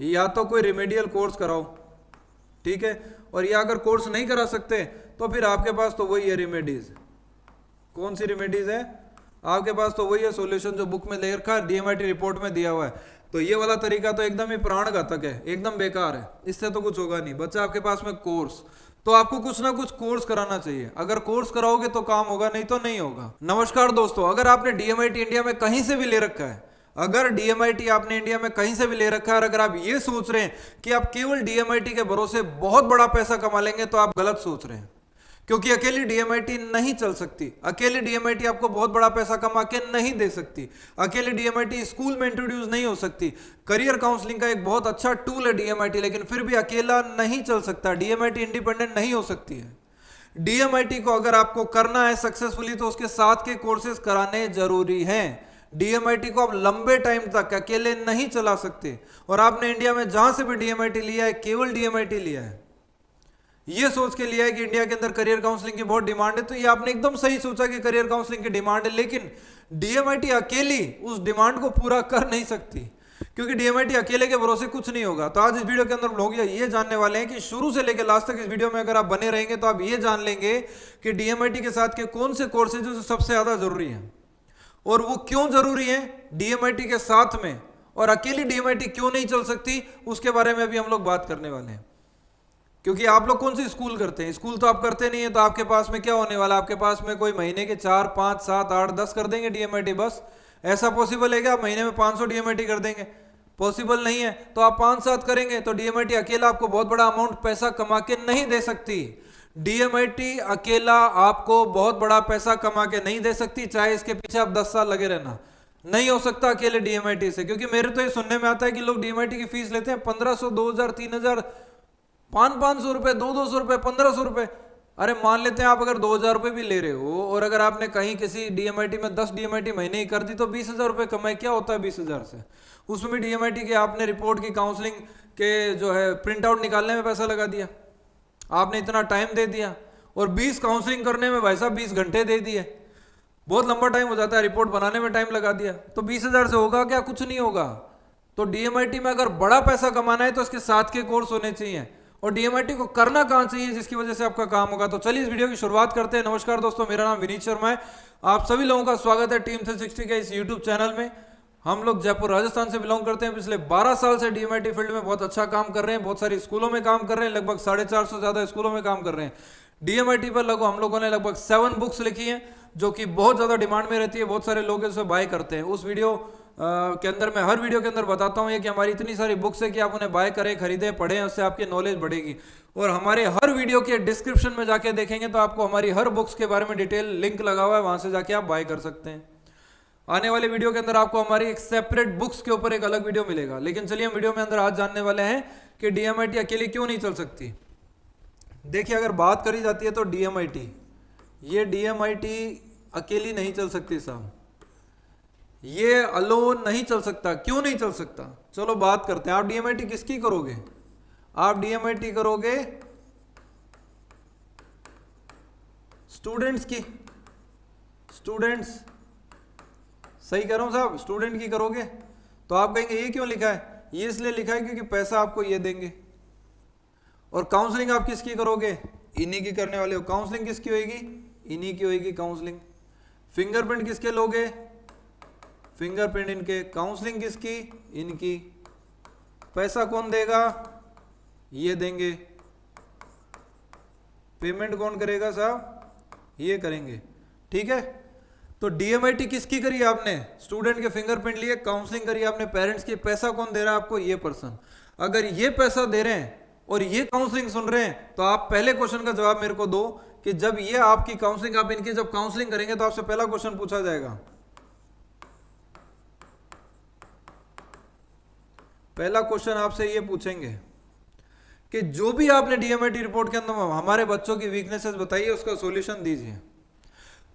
या तो कोई रिमेडियल कोर्स कराओ, ठीक है, और या अगर कोर्स नहीं करा सकते तो फिर आपके पास तो वही है रेमेडीज। कौन सी रेमेडीज है आपके पास? तो वही है सॉल्यूशन जो बुक में ले रखा है, डीएमआईटी रिपोर्ट में दिया हुआ है। तो ये वाला तरीका तो एकदम ही प्राणघातक है, एकदम बेकार है, इससे तो कुछ होगा नहीं। बच्चा आपके पास में कोर्स, तो आपको कुछ ना कुछ कोर्स कराना चाहिए। अगर कोर्स कराओगे तो काम होगा, नहीं तो नहीं होगा। नमस्कार दोस्तों, अगर आपने डीएमआईटी इंडिया में कहीं से भी ले रखा है, अगर डीएमआईटी आपने इंडिया में कहीं से भी ले रखा है और अगर आप ये सोच रहे हैं कि आप केवल डीएमआईटी के भरोसे बहुत बड़ा पैसा कमा लेंगे, तो आप गलत सोच रहे हैं। क्योंकि अकेली डीएमआईटी नहीं चल सकती, अकेली डीएमआईटी आपको बहुत बड़ा पैसा कमा के नहीं दे सकती, अकेली डीएमआईटी स्कूल में इंट्रोड्यूस नहीं हो सकती। करियर काउंसलिंग का एक बहुत अच्छा टूल है डीएमआईटी, लेकिन फिर भी अकेला नहीं चल सकता। डीएमआईटी इंडिपेंडेंट नहीं हो सकती है। डीएमआईटी को अगर आपको करना है सक्सेसफुली तो उसके साथ के कोर्सेज कराने जरूरी हैं। डीएमआईटी को आप लंबे टाइम तक अकेले नहीं चला सकते। और आपने इंडिया में जहां से भी डीएमआईटी लिया है, केवल डीएमआईटी लिया है, ये सोच के लिया है कि इंडिया के अंदर करियर काउंसलिंग की बहुत डिमांड है। तो ये आपने एकदम सही सोचा कि करियर काउंसलिंग की डिमांड है, लेकिन डीएमआईटी अकेली उस डिमांड को पूरा कर नहीं सकती, क्योंकि डीएमआईटी अकेले के भरोसे कुछ नहीं होगा। तो आज इस वीडियो के अंदर हम लोग ये जानने वाले हैं कि शुरू से लेकर लास्ट तक इस वीडियो में अगर आप बने रहेंगे तो आप ये जान लेंगे कि डीएमआईटी के साथ के कौन से कोर्सेज जो सबसे ज्यादा जरूरी है और वो क्यों जरूरी है डीएमआईटी के साथ में, और अकेली डीएमआईटी क्यों नहीं चल सकती, उसके बारे में भी हम लोग बात करने वाले हैं। क्योंकि आप लोग कौन सी स्कूल करते हैं? स्कूल तो आप करते नहीं है, तो आपके पास में क्या होने वाला? आपके पास में कोई महीने के 4, 5, 7, 8, 10 कर देंगे डीएमआईटी बस। ऐसा पॉसिबल है क्या आप महीने में 500 डीएमआईटी कर देंगे? पॉसिबल नहीं है। तो आप 5-7 करेंगे तो डीएमआईटी अकेला आपको बहुत बड़ा अमाउंट पैसा कमा के नहीं दे सकती। डीएमआईटी अकेला आपको बहुत बड़ा पैसा कमा के नहीं दे सकती, चाहे इसके पीछे आप 10 साल लगे रहना। नहीं हो सकता अकेले डीएमआईटी से। क्योंकि मेरे तो ये सुनने में आता है कि लोग डीएमआईटी की फीस लेते हैं 1500, 2000, 3000, 500 रुपए, 200 रुपए, 1500 रुपए। अरे मान लेते हैं आप अगर 2000 रुपए भी ले रहे हो और अगर आपने कहीं किसी डीएमआईटी में 10 डीएमआईटी महीने ही कर दी तो 20,000 रुपए कमाए। क्या होता है 20,000 से? उसमें भी डीएमआईटी के आपने रिपोर्ट की काउंसलिंग के जो है प्रिंट आउट निकालने में पैसा लगा दिया, आपने इतना टाइम दे दिया, और 20 काउंसलिंग करने में भाई साहब 20 घंटे दे दिए, बहुत लंबा टाइम हो जाता है, रिपोर्ट बनाने में टाइम लगा दिया, तो 20,000 से होगा क्या? कुछ नहीं होगा। तो डीएमआईटी में अगर बड़ा पैसा कमाना है तो इसके साथ के कोर्स होने चाहिए, और डीएमआईटी को करना कहां चाहिए जिसकी वजह से आपका काम होगा। तो चलिए इस वीडियो की शुरुआत करते हैं। नमस्कार दोस्तों, मेरा नाम विनीत शर्मा है। आप सभी लोगों का स्वागत है टीम 360 के इस यूट्यूब चैनल में। हम लोग जयपुर राजस्थान से बिलोंग करते हैं। पिछले 12 साल से डीएमआईटी फील्ड में बहुत अच्छा काम कर रहे हैं, बहुत सारे स्कूलों में काम कर रहे हैं, लगभग 450 से ज्यादा स्कूलों में काम कर रहे हैं। डीएमआईटी पर हम लोगों ने लगभग 7 बुक्स लिखी हैं जो कि बहुत ज्यादा डिमांड में रहती है, बहुत सारे लोग इसे बाय करते हैं। उस वीडियो के अंदर मैं हर वीडियो के अंदर बताता हूँ कि हमारी इतनी सारी बुक्स है कि आप उन्हें बाय करें, खरीदें, पढ़ें, उससे आपकी नॉलेज बढ़ेगी। और हमारे हर वीडियो के डिस्क्रिप्शन में जाके देखेंगे तो आपको हमारी हर बुक्स के बारे में डिटेल लिंक लगा हुआ है, वहां से जाके आप बाय कर सकते हैं। आने वाले वीडियो के अंदर आपको हमारी एक सेपरेट बुक्स के ऊपर एक अलग वीडियो मिलेगा। लेकिन चलिए हम वीडियो में अंदर आज जानने वाले हैं कि डीएमआईटी अकेली क्यों नहीं चल सकती। देखिए, अगर बात करी जाती है तो डीएमआईटी अकेली नहीं चल सकती साहब, ये अलोन नहीं चल सकता। क्यों नहीं चल सकता? चलो बात करते हैं। आप डीएमआईटी किसकी करोगे? आप डीएमआईटी करोगे स्टूडेंट्स की। स्टूडेंट्स, सही कह रहा हूं साहब, स्टूडेंट की करोगे। तो आप कहेंगे ये क्यों लिखा है? ये इसलिए लिखा है क्योंकि पैसा आपको ये देंगे। और काउंसलिंग आप किसकी करोगे? इन्हीं की करने वाले हो। काउंसलिंग किसकी होगी? इन्हीं की होगी काउंसलिंग। फिंगरप्रिंट किसके लोगे? फिंगरप्रिंट इनके। काउंसलिंग किसकी? इनकी। पैसा कौन देगा? ये देंगे। पेमेंट कौन करेगा साहब? ये करेंगे। ठीक है। तो डीएमआईटी किसकी करी आपने? स्टूडेंट के फिंगरप्रिंट लिए। काउंसलिंग करी आपने पेरेंट्स की। पैसा कौन दे रहा है आपको? ये पर्सन। अगर ये पैसा दे रहे हैं और ये काउंसलिंग सुन रहे हैं तो आप पहले क्वेश्चन का जवाब मेरे को दो कि जब ये आपकी काउंसलिंग, आप इनकी जब काउंसलिंग करेंगे तो आपसे पहला क्वेश्चन पूछा जाएगा। पहला क्वेश्चन आपसे ये पूछेंगे कि जो भी आपने डीएमआईटी रिपोर्ट के अंदर हमारे बच्चों की वीकनेसेस बताइए, उसका सॉल्यूशन दीजिए।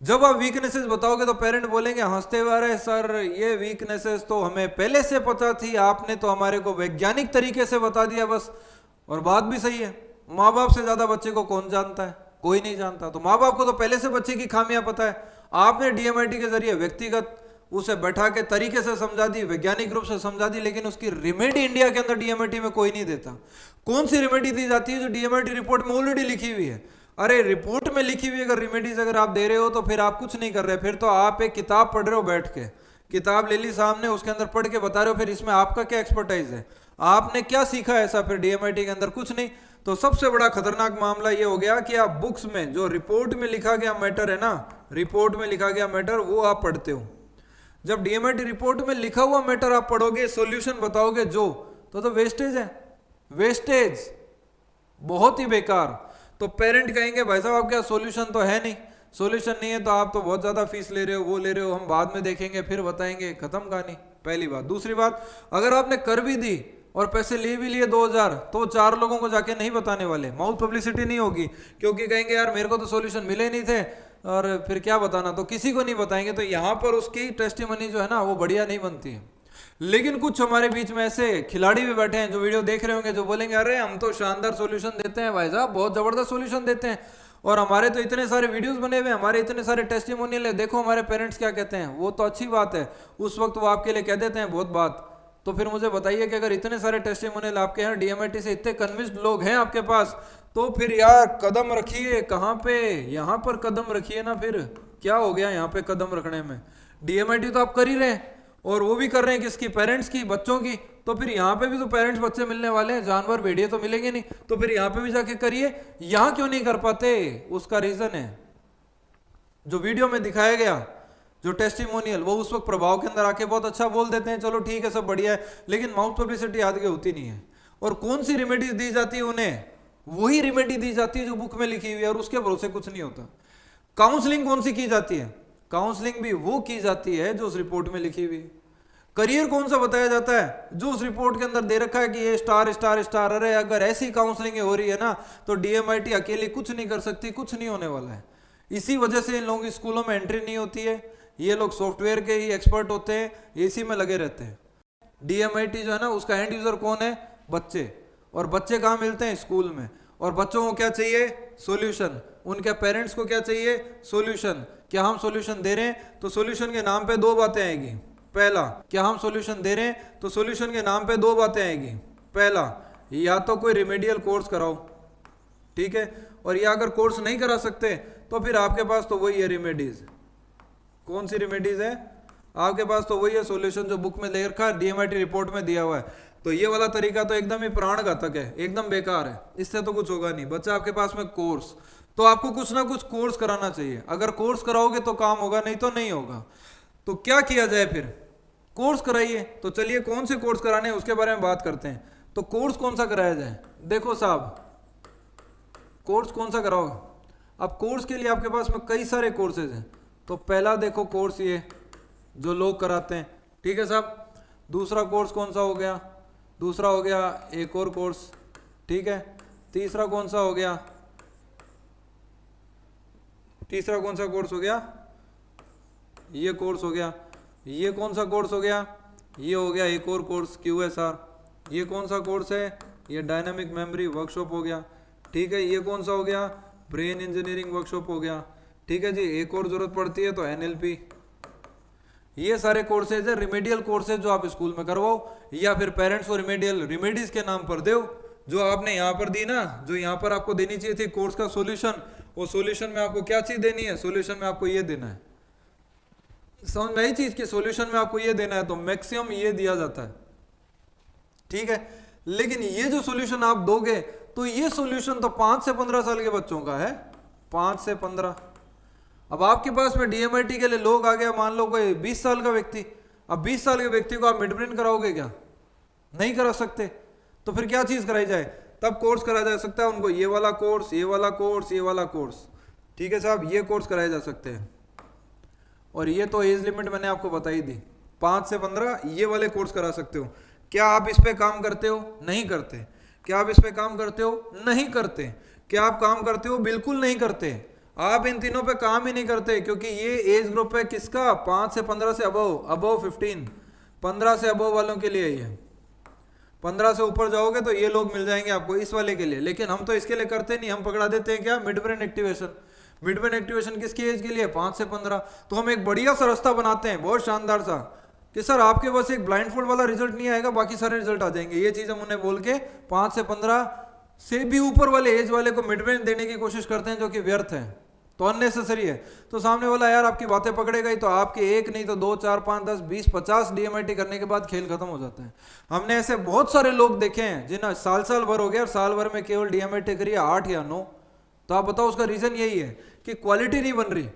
जब आप वीकनेसेस बताओगे तो पेरेंट बोलेंगे हंसते हुए, अरे सर ये वीकनेसेस तो हमें पहले से पता थी, आपने तो हमारे को वैज्ञानिक तरीके से बता दिया बस। और बात भी सही है, माँ बाप से ज्यादा बच्चे को कौन जानता है? कोई नहीं जानता। तो माँ बाप को तो पहले से बच्चे की खामियां पता है। आपने डीएमआईटी के जरिए व्यक्तिगत उसे बैठा के तरीके से समझा दी, वैज्ञानिक रूप से समझा दी, लेकिन उसकी रेमेडी इंडिया के अंदर डीएमआईटी में कोई नहीं देता। कौन सी रेमेडी दी जाती है? जो डीएमआईटी रिपोर्ट में ऑलरेडी लिखी हुई है। अरे रिपोर्ट में लिखी हुई अगर रेमेडीज अगर आप दे रहे हो तो फिर आप कुछ नहीं कर रहे, फिर तो आप एक किताब पढ़ रहे हो, बैठ के किताब ले ली सामने, उसके अंदर पढ़ के बता रहे हो, फिर इसमें आपका क्या एक्सपर्टाइज है? आपने क्या सीखा ऐसा फिर डीएमआईटी के अंदर? कुछ नहीं। तो सबसे बड़ा खतरनाक मामला ये हो गया कि आप बुक्स में जो रिपोर्ट में लिखा गया मैटर है ना, रिपोर्ट में लिखा गया मैटर वो आप पढ़ते हो। जब डीएमआईटी रिपोर्ट में लिखा हुआ मैटर आप पढ़ोगे, सॉल्यूशन बताओगे जो, तो वेस्टेज है, वेस्टेज, बहुत ही बेकार। तो पेरेंट कहेंगे भाई साहब आपके पास सॉल्यूशन तो है नहीं, सॉल्यूशन नहीं है तो आप तो बहुत ज्यादा फीस ले रहे हो, वो ले रहे हो, हम बाद में देखेंगे फिर बताएंगे, खत्म कहानी। पहली बात। दूसरी बात, अगर आपने कर भी दी और पैसे ले भी लिए 2000, तो 4 लोगों को जाके नहीं बताने वाले, माउथ पब्लिसिटी नहीं होगी, क्योंकि कहेंगे यार मेरे को तो सॉल्यूशन मिले नहीं थे और फिर क्या बताना, तो किसी को नहीं बताएंगे। तो यहाँ पर उसकी टेस्टिमनी जो है ना वो बढ़िया नहीं बनती है। लेकिन कुछ हमारे बीच में ऐसे खिलाड़ी भी बैठे हैं जो वीडियो देख रहे होंगे, जो बोलेंगे अरे हम तो शानदार सॉल्यूशन देते हैं भाई साहब, बहुत जबरदस्त सॉल्यूशन देते हैं, और हमारे तो इतने सारे वीडियोस बने हुए, हमारे इतने सारे टेस्टिमोनियल है, देखो हमारे पेरेंट्स क्या कहते हैं। वो तो अच्छी बात है, उस वक्त वो आपके लिए कह देते हैं बहुत बात। तो फिर मुझे बताइए कि अगर इतने सारे टेस्टिमोनियल आपके यहाँ डीएमआईटी से इतने कन्विंस्ड लोग हैं आपके पास, तो फिर यार कदम रखिए कहाँ पे, यहाँ पर कदम रखिए ना। फिर क्या हो गया यहाँ पे कदम रखने में? डीएमआईटी तो आप कर ही रहे हैं, और वो भी कर रहे हैं किसकी? पेरेंट्स की, बच्चों की। तो फिर यहाँ पे भी तो पेरेंट्स बच्चे मिलने वाले हैं, जानवर भेड़िए तो मिलेंगे नहीं, तो फिर यहाँ पे भी जाके करिए। यहाँ क्यों नहीं कर पाते? उसका रीजन है जो वीडियो में दिखाया गया, जो टेस्टिमोनियल, वो उस वक्त प्रभाव के अंदर आके बहुत अच्छा बोल देते हैं, चलो ठीक है सब बढ़िया है, लेकिन माउथ पब्लिसिटी आगे होती नहीं है। और कौन सी रेमेडीज दी जाती है उन्हें? वही रेमेडी दी जाती है जो बुक में लिखी हुई है, और उसके भरोसे कुछ नहीं होता। काउंसलिंग कौन सी की जाती है? काउंसलिंग भी वो की जाती है जो उस रिपोर्ट में लिखी हुई है। करियर कौन सा बताया जाता है? जो उस रिपोर्ट के अंदर दे रखा है कि ये स्टार स्टार स्टार। अरे अगर ऐसी काउंसलिंग हो रही है ना, तो डीएमआईटी अकेली कुछ नहीं कर सकती, कुछ नहीं होने वाला है। इसी वजह से इन लोगों की स्कूलों में एंट्री नहीं होती है। ये लोग सॉफ्टवेयर के ही एक्सपर्ट होते हैं, इसी में लगे रहते हैं। डीएमआईटी जो है ना, उसका एंड यूजर कौन है? बच्चे। और बच्चे कहाँ मिलते हैं? स्कूल में। और बच्चों को क्या चाहिए? सॉल्यूशन। उनके पेरेंट्स को क्या चाहिए? सॉल्यूशन। क्या हम सॉल्यूशन दे रहे हैं? तो सॉल्यूशन के नाम पे 2 बातें आएगी। पहला, क्या हम सॉल्यूशन दे रहे हैं? तो सॉल्यूशन के नाम पे 2 बातें आएगी। पहला, या तो कोई रिमेडियल कोर्स कराओ, ठीक है, और या अगर कोर्स नहीं करा सकते तो फिर आपके पास तो वही है रेमेडीज। कौन सी रेमेडीज है आपके पास? तो वही है सॉल्यूशन जो बुक में दे रखा है, डीएमआईटी रिपोर्ट में दिया हुआ है। तो ये वाला तरीका तो एकदम ही प्राणघातक है, एकदम बेकार है, इससे तो कुछ होगा नहीं। बच्चा आपके पास में कोर्स, तो आपको कुछ ना कुछ कोर्स कराना चाहिए। अगर कोर्स कराओगे तो काम होगा, नहीं तो नहीं होगा। तो क्या किया जाए फिर? कोर्स कराइए। तो चलिए कौन से कोर्स कराने हैं उसके बारे में बात करते हैं। तो कोर्स कौन सा कराया जाए? देखो साहब, कोर्स कौन सा कराओगे? अब कोर्स के लिए आपके पास में कई सारे कोर्सेज हैं। तो पहला देखो कोर्स ये जो लोग कराते हैं, ठीक है साहब। दूसरा कोर्स कौन सा हो गया? दूसरा हो गया एक और कोर्स, ठीक है। तीसरा कौन सा हो गया? तीसरा कौन सा कोर्स हो गया? ये कोर्स हो गया। ये कौन सा कोर्स हो गया? ये हो गया एक और कोर्स, QSR। ये कौन सा कोर्स है? ये डायनामिक मेमोरी वर्कशॉप हो गया, ठीक है। ये कौन सा हो गया? ब्रेन इंजीनियरिंग वर्कशॉप हो गया, ठीक है जी। एक और जरूरत पड़ती है तो NLP। ये सारे कोर्सेज है, रिमेडियल कोर्सेज जो आप स्कूल में करवाओ, या फिर पेरेंट्स को रिमेडीज के नाम पर दो। जो आपने यहाँ पर दी ना, जो यहाँ पर आपको देनी चाहिए थी कोर्स का सॉल्यूशन, वो सॉल्यूशन में आपको क्या चीज देनी है? सॉल्यूशन में आपको ये देना है। समझ में आई चीज की? सॉल्यूशन में आपको ये देना है, तो मैक्सिमम ये दिया जाता है, ठीक है। लेकिन ये जो सॉल्यूशन आप दोगे, तो ये सॉल्यूशन तो 5 से 15 साल के बच्चों का है, 5 से 15। अब आपके पास में डीएमआईटी के लिए लोग आ गया, मान लो कोई 20 साल का व्यक्ति। अब 20 साल के व्यक्ति को आप मिड ब्रेन कराओगे क्या? नहीं करा सकते। तो फिर क्या चीज कराई जाए? तब कोर्स कराया जा सकता है उनको, ये वाला कोर्स, ये वाला कोर्स, ये वाला कोर्स, ठीक है साहब। ये कोर्स कराए जा सकते हैं। और ये तो एज लिमिट मैंने आपको बताई दी, 5 से 15 ये वाले कोर्स करा सकते हो। क्या आप इस पे काम करते हो? नहीं करते। क्या आप इस पे काम करते हो? नहीं करते। क्या आप काम करते हो? बिल्कुल नहीं करते। आप इन तीनों पे काम ही नहीं करते, क्योंकि ये एज ग्रुप है किसका? 5 से 15 से अबव 15, 15 से अबव वालों के लिए ये। 15 से ऊपर जाओगे तो ये लोग मिल जाएंगे आपको इस वाले के लिए। लेकिन हम तो इसके लिए करते नहीं, हम पकड़ा देते हैं क्या? Mid brain activation. Mid brain activation किसकी एज के लिए? 5 से 15। तो हम एक बढ़िया सा रास्ता बनाते हैं, बहुत शानदार सा, कि सर आपके बस एक ब्लाइंड फोल्ड वाला रिजल्ट नहीं आएगा, बाकी सारे रिजल्ट आ जाएंगे। ये चीज हम उन्हें बोल के 5 से 15 से भी ऊपर वाले एज वाले को मिड ब्रेन देने की कोशिश करते हैं, जो कि व्यर्थ है, तो अननेसेसरी है। तो सामने वाला यार आपकी बातें पकड़ेगा ही, तो आपके एक नहीं तो 2, 4, 5, 10, 20, 50 डीएमआईटी करने के बाद खेल खत्म हो जाता है। हमने ऐसे बहुत सारे लोग देखे हैं जिन्हें साल भर हो गया और साल भर में केवल डीएमआईटी करी 8 या 9। तो आप बताओ उसका रीजन यही है कि क्वालिटी नहीं बन रही,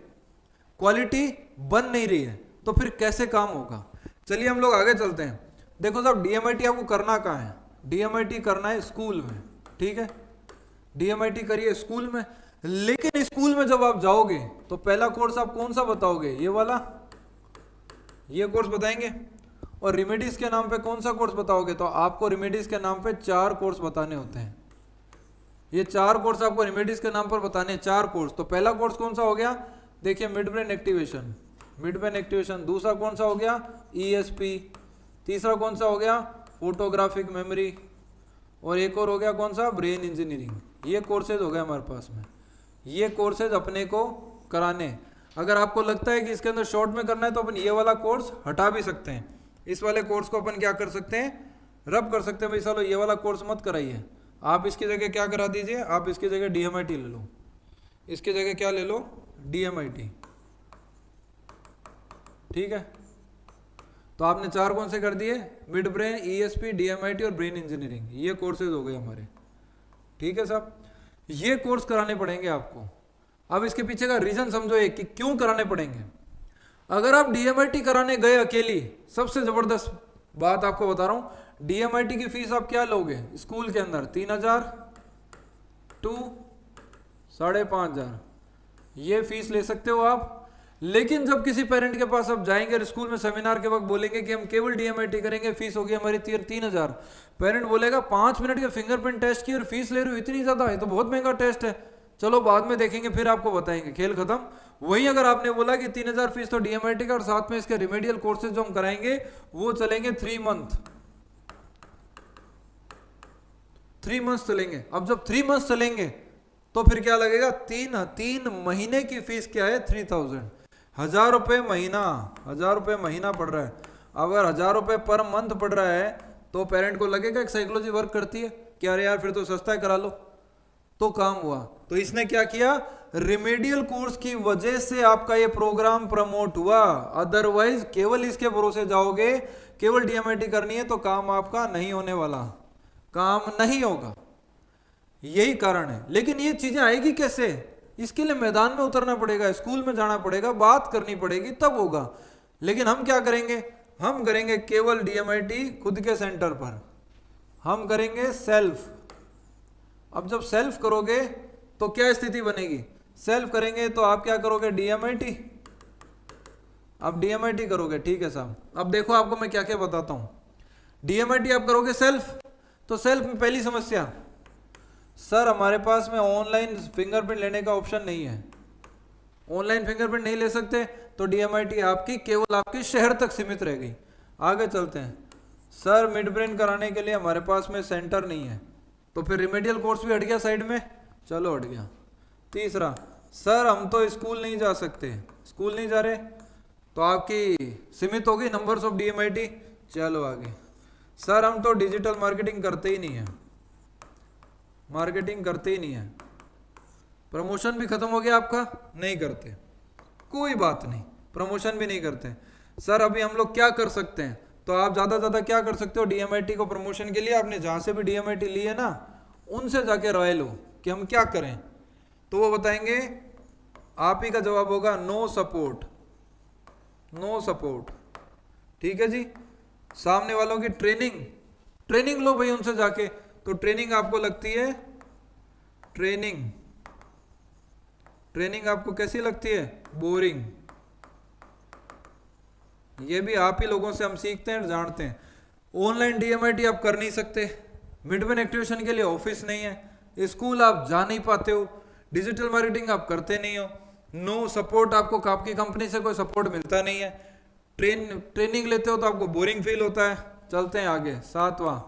क्वालिटी बन नहीं रही है, तो फिर कैसे काम होगा? चलिए हम लोग आगे चलते हैं। देखो साहब, डीएमआईटी आपको करना कहाँ है? डीएमआईटी करना है स्कूल में, ठीक है, डीएमआईटी करिए स्कूल में। लेकिन स्कूल में जब आप जाओगे तो पहला कोर्स आप कौन सा बताओगे? ये वाला, ये कोर्स बताएंगे। और रेमेडीज के नाम पे कौन सा कोर्स बताओगे? तो आपको रेमेडीज के नाम पे 4 कोर्स बताने होते हैं। ये 4 कोर्स आपको रेमेडीज के नाम पर बताने हैं, 4 कोर्स। तो पहला कोर्स कौन सा हो गया? देखिए mid brain activation, mid brain activation. दूसरा कौन सा हो गया? ईएसपी। तीसरा कौन सा हो गया? Photographic memory. और एक और हो गया कौन सा? Brain engineering. ये कोर्सेज हो गए हमारे पास में, ये कोर्सेज अपने को कराने। अगर आपको लगता है कि इसके अंदर शॉर्ट में करना है तो अपन ये वाला कोर्स हटा भी सकते हैं। इस वाले कोर्स को अपन क्या कर सकते हैं? रब कर सकते हैं, भाई चलो ये वाला कोर्स मत कराइए, आप इसकी जगह क्या करा दीजिए? आप इसकी जगह डीएमआईटी ले लो। इसकी जगह क्या ले लो? डीएमआईटी, ठीक है। तो आपने 4 कौन से कर दिए? मिड ब्रेन, ईएसपी, डीएमआईटी और ब्रेन इंजीनियरिंग। ये कोर्सेज हो गए हमारे, ठीक है साहब। ये कोर्स कराने पड़ेंगे आपको। अब इसके पीछे का रीजन समझो एक कि क्यों कराने पड़ेंगे। अगर आप डीएमआईटी कराने गए अकेली, सबसे जबरदस्त बात आपको बता रहा हूं, डीएमआईटी की फीस आप क्या लोगे स्कूल के अंदर? 3000 टू 5,500 ये फीस ले सकते हो आप। लेकिन जब किसी पेरेंट के पास आप जाएंगे और स्कूल में सेमिनार के वक्त बोलेंगे कि हम केवल डीएमआईटी करेंगे, फीस होगी हमारी 3,000, पेरेंट बोलेगा 5 मिनट के फिंगरप्रिंट टेस्ट की और फीस ले रहे हो इतनी ज्यादा, है तो बहुत महंगा टेस्ट है, चलो बाद में देखेंगे, फिर आपको बताएंगे, खेल खत्म। वही अगर आपने बोला कि 3,000 फीस तो डीएमआईटी का और साथ में इसके रिमेडियल कोर्सेज जो हम कराएंगे वो चलेंगे 3 मंथ, 3 मंथ चलेंगे। अब जब 3 मंथ चलेंगे तो फिर क्या लगेगा? 3 महीने की फीस क्या है? 3,000, 1,000 रुपये महीना, 1,000 रुपये महीना पड़ रहा है। अगर 1,000 रुपये पर मंथ पड़ रहा है तो पेरेंट को लगेगा एक साइकोलॉजी वर्क करती है कि अरे यार फिर तो सस्ता है, करा लो, तो काम हुआ। तो इसने क्या किया? रिमेडियल कोर्स की वजह से आपका ये प्रोग्राम प्रमोट हुआ, अदरवाइज केवल इसके भरोसे जाओगे, केवल डीएमआईटी करनी है तो काम आपका नहीं होने वाला, काम नहीं होगा, यही कारण है। लेकिन ये चीजें आएगी कैसे? इसके लिए मैदान में उतरना पड़ेगा, स्कूल में जाना पड़ेगा, बात करनी पड़ेगी, तब होगा। लेकिन हम क्या करेंगे? हम करेंगे केवल डीएमआईटी खुद के सेंटर पर, हम करेंगे सेल्फ। अब जब सेल्फ करोगे तो क्या स्थिति बनेगी? सेल्फ करेंगे तो आप क्या करोगे? डीएमआईटी। अब डीएमआईटी करोगे, ठीक है साहब। अब देखो आपको मैं क्या क्या बताता हूं। डीएमआईटी आप करोगे सेल्फ, तो सेल्फ में पहली समस्या, सर हमारे पास में ऑनलाइन फिंगरप्रिंट लेने का ऑप्शन नहीं है, ऑनलाइन फिंगरप्रिंट नहीं ले सकते, तो डीएमआईटी आपकी केवल आपके शहर तक सीमित रह गई। आगे चलते हैं, सर मिड ब्रेन कराने के लिए हमारे पास में सेंटर नहीं है, तो फिर रिमेडियल कोर्स भी हट गया साइड में, चलो हट गया। तीसरा, सर हम तो स्कूल नहीं जा सकते, स्कूल नहीं जा रहे, तो आपकी सीमित होगी नंबर्स ऑफ डीएमआईटी, चलो आगे। सर हम तो डिजिटल मार्केटिंग करते ही नहीं है, मार्केटिंग करते ही नहीं है, प्रमोशन भी खत्म हो गया आपका, नहीं करते, कोई बात नहीं, प्रमोशन भी नहीं करते। सर अभी हम लोग क्या कर सकते हैं? तो आप ज़्यादा क्या कर सकते हो? डीएमआईटी को प्रमोशन के लिए आपने जहाँ से भी डीएमआईटी ली है ना, उनसे जाके राय लो कि हम क्या करें, तो वो बताएंगे। आप ही का जवाब होगा नो सपोर्ट, नो सपोर्ट, ठीक है जी। सामने वालों की ट्रेनिंग लो भाई उनसे जाके। तो ट्रेनिंग आपको लगती है, ट्रेनिंग आपको कैसी लगती है? बोरिंग। ये भी आप ही लोगों से हम सीखते हैं, जानते हैं। ऑनलाइन डीएमआईटी आप कर नहीं सकते, मिड ब्रेन एक्टिवेशन के लिए ऑफिस नहीं है, स्कूल आप जा नहीं पाते हो, डिजिटल मार्केटिंग आप करते नहीं हो, नो सपोर्ट, आपको आपकी कंपनी से कोई सपोर्ट मिलता नहीं है, ट्रेनिंग लेते हो तो आपको बोरिंग फील होता है। चलते हैं आगे। 7वां,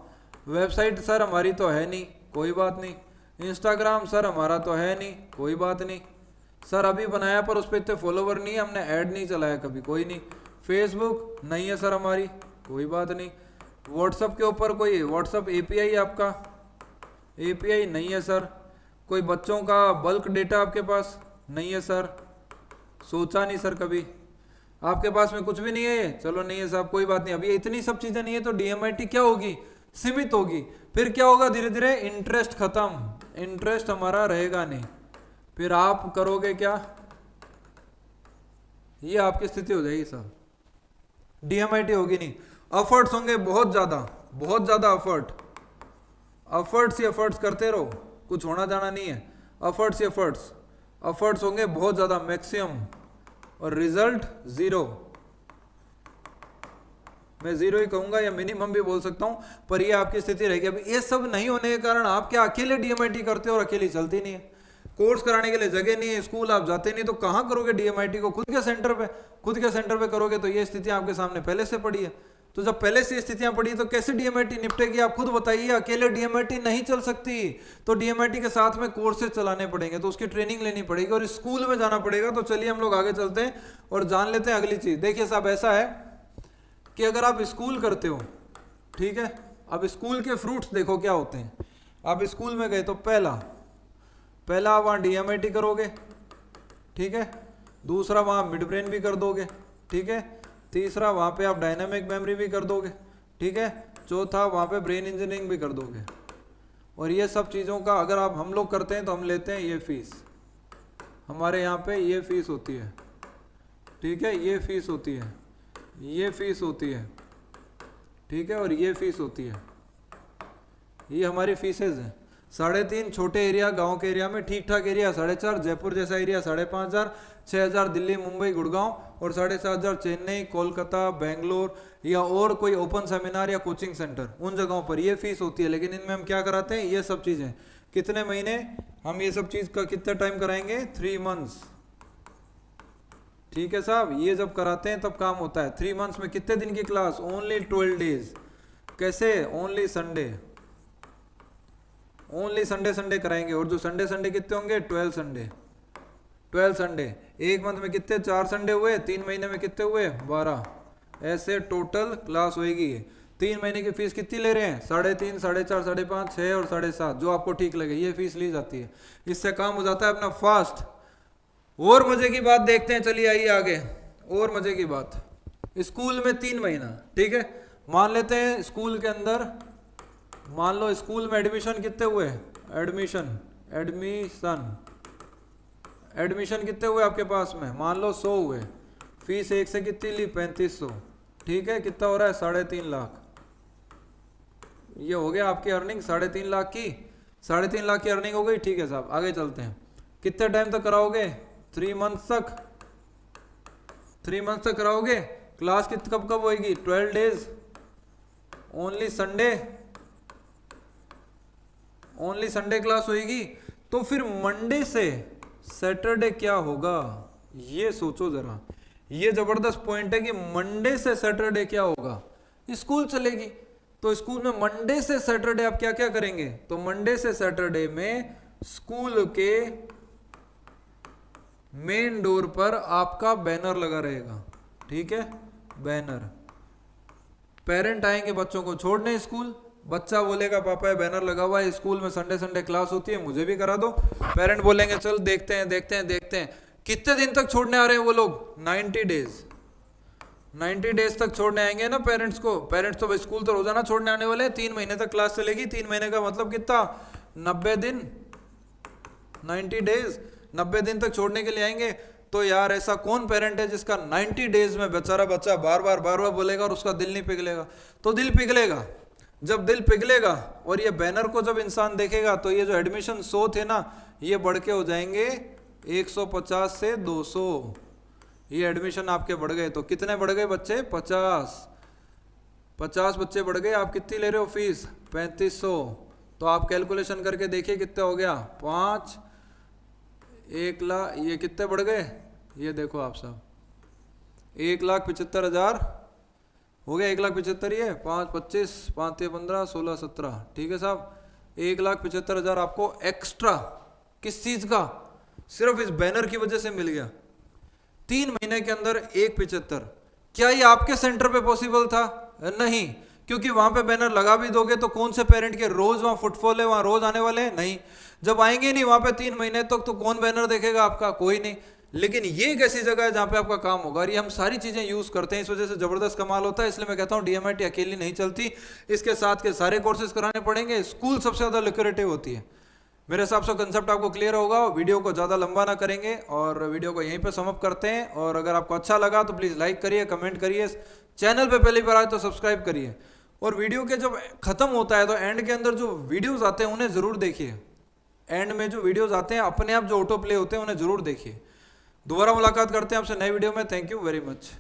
वेबसाइट सर हमारी तो है नहीं, कोई बात नहीं। इंस्टाग्राम सर हमारा तो है नहीं, कोई बात नहीं। सर अभी बनाया पर उस पर इतने फॉलोवर नहीं है, हमने ऐड नहीं चलाया कभी, कोई नहीं। फेसबुक नहीं है सर हमारी, कोई बात नहीं। व्हाट्सअप के ऊपर कोई व्हाट्सअप एपीआई आपका, एपीआई नहीं है सर। कोई बच्चों का बल्क डेटा आपके पास नहीं है सर, सोचा नहीं सर कभी। आपके पास में कुछ भी नहीं है ये, चलो नहीं है साहब कोई बात नहीं। अभी इतनी सब चीजें नहीं है तो डीएमआईटी क्या होगी, सीमित होगी। फिर क्या होगा, धीरे धीरे इंटरेस्ट खत्म, इंटरेस्ट हमारा रहेगा नहीं, फिर आप करोगे क्या, ये आपकी स्थिति हो जाएगी साहब, डीएमआईटी होगी नहीं। एफर्ट्स होंगे बहुत ज्यादा एफर्ट्स ही एफर्ट्स करते रहो, कुछ होना जाना नहीं है। एफर्ट्स ही एफर्ट्स होंगे बहुत ज्यादा, मैक्सिमम, और रिजल्ट जीरो। मैं जीरो ही कहूंगा या मिनिमम भी बोल सकता हूं, पर ये आपकी स्थिति रहेगी। अभी ये सब नहीं होने के कारण आप क्या अकेले डीएमआईटी करते हो और अकेली चलती नहीं है। कोर्स कराने के लिए जगह नहीं है, स्कूल आप जाते नहीं, तो कहां करोगे डीएमआईटी को, खुद के सेंटर पे करोगे। तो ये स्थिति आपके सामने पहले से पड़ी है। तो जब पहले से स्थितियां पड़ी तो कैसे डीएमआईटी निपटेगी, आप खुद बताइए। अकेले डीएमआईटी नहीं चल सकती, तो डीएमआईटी के साथ में कोर्सेज चलाने पड़ेंगे, तो उसकी ट्रेनिंग लेनी पड़ेगी और स्कूल में जाना पड़ेगा। तो चलिए हम लोग आगे चलते हैं और जान लेते हैं अगली चीज। देखिए साहब, ऐसा है कि अगर आप स्कूल करते हो, ठीक है, अब स्कूल के फ्रूट्स देखो क्या होते हैं। आप स्कूल में गए तो पहला वहाँ डीएमआईटी करोगे, ठीक है, दूसरा वहाँ मिड ब्रेन भी कर दोगे, ठीक है, तीसरा वहाँ पे आप डायनामिक मेमोरी भी कर दोगे, ठीक है, चौथा वहाँ पे ब्रेन इंजीनियरिंग भी कर दोगे। और ये सब चीज़ों का अगर हम लोग करते हैं तो हम लेते हैं ये फीस, हमारे यहाँ पे ये फीस होती है, ठीक है, ये फीस होती है, ये फीस होती है, ठीक है, और ये फीस होती है। ये हमारी फीसेज हैं। 3.5 छोटे एरिया, गांव के एरिया में ठीक ठाक एरिया 4.5, जयपुर जैसा एरिया 5,500, 6,000 दिल्ली मुंबई गुड़गांव, और 7,500 चेन्नई कोलकाता बेंगलोर या और कोई ओपन सेमिनार या कोचिंग सेंटर, उन जगहों पर ये फीस होती है। लेकिन इनमें हम क्या कराते हैं, ये सब चीज़ें। कितने महीने हम ये सब चीज़ का कितना टाइम कराएंगे, 3 मंथ्स, ठीक है साहब। ये जब कराते हैं तब काम होता है। 3 मंथ्स में कितने दिन की क्लास, ओनली 12 डेज। कैसे, ओनली संडे, ओनली संडे कराएंगे। और जो संडे कितने होंगे, 12 संडे। एक मंथ में कितने, 4 संडे हुए, 3 महीने में कितने हुए, 12। ऐसे टोटल क्लास होएगी। 3 महीने की फीस कितनी ले रहे हैं, 3.5, 4.5, 5.5, 6 और 7.5, जो आपको ठीक लगे ये फीस ली जाती है। इससे काम हो जाता है अपना फास्ट। और मजे की बात देखते हैं, चलिए आइए आगे। और मजे की बात, स्कूल में 3 महीना, ठीक है, मान लेते हैं स्कूल के अंदर, मान लो स्कूल में एडमिशन कितने हुए, एडमिशन कितने हुए आपके पास में, मान लो 100 हुए। फीस एक से कितनी ली, 3500, ठीक है, कितना हो रहा है, 3.5 लाख। ये हो गया आपकी अर्निंग 3.5 लाख की, 3.5 लाख की अर्निंग हो गई, ठीक है साहब। आगे चलते हैं, कितने टाइम तक कराओगे, 3 मंथ तक, 3 मंथ तक कराओगे। क्लास कब होएगी, 12 डेज, ओनली संडे क्लास होएगी। तो फिर मंडे से सैटरडे क्या होगा, ये सोचो जरा। ये जबरदस्त पॉइंट है कि मंडे से सैटरडे क्या होगा, स्कूल चलेगी। तो स्कूल में मंडे से सैटरडे आप क्या क्या करेंगे, तो मंडे से सैटरडे में स्कूल के मेन डोर पर आपका बैनर लगा रहेगा, ठीक है, बैनर। पेरेंट आएंगे बच्चों को छोड़ने स्कूल, बच्चा बोलेगा पापा ये बैनर लगा हुआ है स्कूल में संडे क्लास होती है, मुझे भी करा दो। पेरेंट बोलेंगे चल देखते हैं। कितने दिन तक छोड़ने आ रहे हैं वो लोग, 90 डेज तक छोड़ने आएंगे ना पेरेंट्स को। पेरेंट्स तो स्कूल तो रोजाना छोड़ने आने वाले हैं। 3 महीने तक क्लास चलेगी, 3 महीने का मतलब कितना, 90 दिन, 90 डेज, 90 दिन तक छोड़ने के लिए आएंगे। तो यार ऐसा कौन पेरेंट है जिसका 90 डेज में बेचारा बच्चा बार बार बोलेगा और उसका दिल नहीं पिघलेगा। तो दिल पिघलेगा, जब दिल पिघलेगा और ये बैनर को जब इंसान देखेगा तो ये जो एडमिशन 100 थे ना, ये बढ़ के हो जाएंगे 150 से 200। ये एडमिशन आपके बढ़ गए। तो कितने बढ़ गए बच्चे, 50 बच्चे बढ़ गए। आप कितनी ले रहे हो फीस, 3500। तो आप कैलकुलेशन करके देखिए कितना हो गया, 5, 1 लाख, ये कितने बढ़ गए, ये देखो आप सब, 1,75,000 हो गया। 1,75,000 ये 5, 25, 5, 15, 16, 17, ठीक है साहब। 1,75,000 आपको एक्स्ट्रा किस चीज का, सिर्फ इस बैनर की वजह से मिल गया। 3 महीने के अंदर 1.75। क्या ये आपके सेंटर पे पॉसिबल था? नहीं, क्योंकि वहां पे बैनर लगा भी दोगे तो कौन से पेरेंट के रोज वहां फुटफॉल है, वहां रोज आने वाले हैं? नहीं। जब आएंगे नहीं वहां पे 3 महीने तक तो कौन बैनर देखेगा आपका? कोई नहीं। लेकिन ये एक ऐसी जगह है जहां पे आपका काम होगा और ये हम सारी चीजें यूज करते हैं, इस वजह से जबरदस्त कमाल होता है। इसलिए मैं कहता हूं DMIT अकेली नहीं चलती, इसके साथ के सारे कोर्सेज कराने पड़ेंगे। स्कूल सबसे ज्यादा लुक्रेटिव होती है। मेरे हिसाब से कंसेप्ट आपको क्लियर होगा। वीडियो को ज़्यादा लंबा ना करेंगे और वीडियो को यहीं पे समअप करते हैं। और अगर आपको अच्छा लगा तो प्लीज़ लाइक करिए, कमेंट करिए, चैनल पे पहली बार आए तो सब्सक्राइब करिए। और वीडियो के जब खत्म होता है तो एंड के अंदर जो वीडियोस आते हैं उन्हें ज़रूर देखिए। एंड में जो वीडियोस आते हैं अपने आप जो ऑटो प्ले होते हैं उन्हें ज़रूर देखिए। दोबारा मुलाकात करते हैं आपसे नए वीडियो में। Thank you very much.